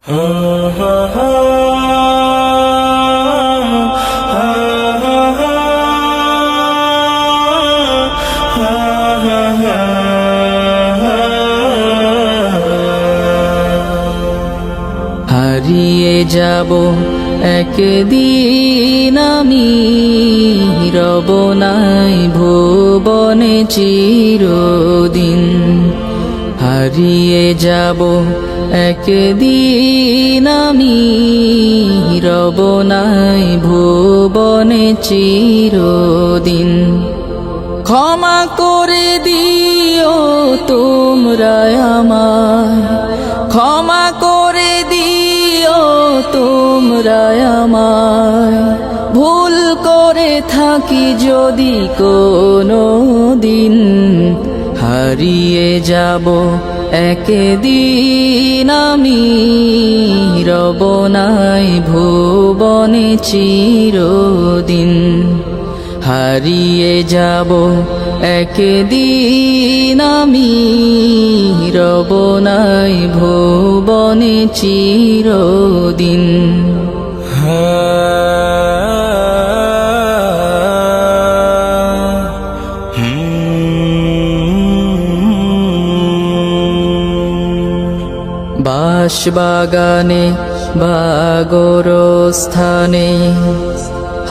হারিয়ে যাব একদিন আমি, রব নাই ভুবনে চিরদিন। হারিয়ে যাব একদিন আমি, রব নাই ভুবনে চিরদিন। ক্ষমা করে দিও তোমরা আমায়, ক্ষমা করে দিও তোমরা আমায়। ভুল করে থাকি যদি কোনো দিন, হারিয়ে যাব একদিন আমি, রব নাই ভুবনে চিরদিন। হারিয়ে যাব একদিন আমি, রব নাই ভুবনে চিরদিন। বাঁশবাগানে বা গোরস্থানে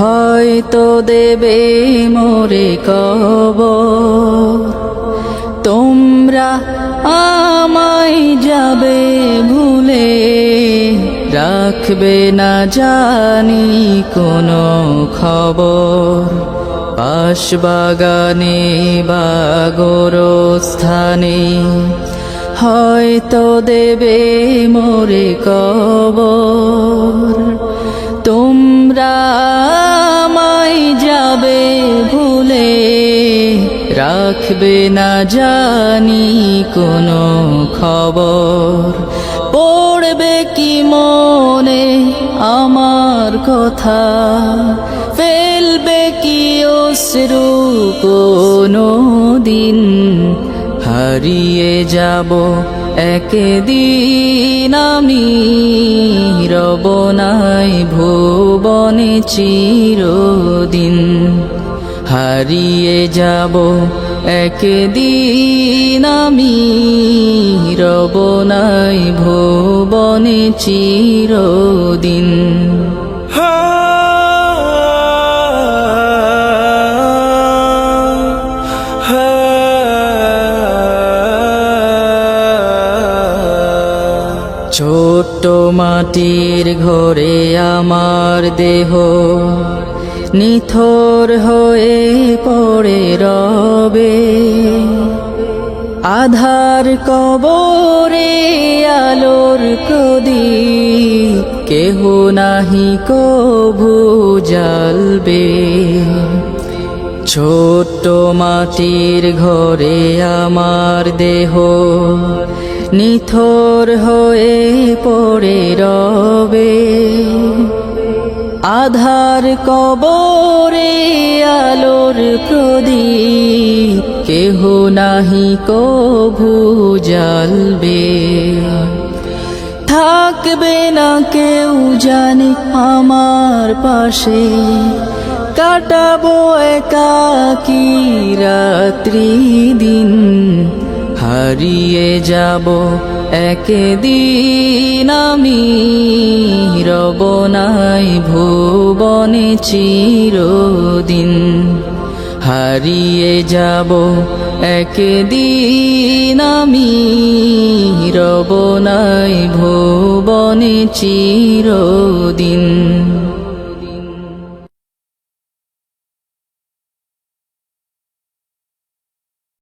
হয়তো দেবে মোরে কবর। তোমরা আমায় যাবে ভুলে, রাখবে না জানি কোনো খবর। বাঁশবাগানে বা গোরস্থানে হয়তো দেবে মোরে কবর। তোমরা আমায় যাবে ভুলে, রাখবে না জানি কোনো খবর। পড়বে কি মনে আমার কথা, ফেলবে কি অশ্রু কোনো দিন। হারিয়ে যাব একদিন আমি, রব নাই ভুবনে চিরদিন। হারিয়ে যাব একদিন আমি, রব নাই ভুবনে চিরদিন। ছোট্ট মাটির ঘরে আমার দেহ, নিথর হয়ে পড়ে রবে। আধার কবরে আলোর প্রদীপ, কেহ নাহি কভু জ্বালবে। ছোট্ট মাটির ঘরে আমার দেহ, নিথর হয়ে পড়ে রবে। আধার কবরে আলোর প্রদীপ, কেহ নাহি কভু জ্বালবে। থাকবে না কেউ জানে আমার পাশে, কাটাবো একাকী রাত্রি দিন। হারিয়ে যাব একদিন আমি, রব নাই ভুবনে চিরদিন। হারিয়ে যাব একদিন আমি, রব নাই ভুবনে চিরদিন।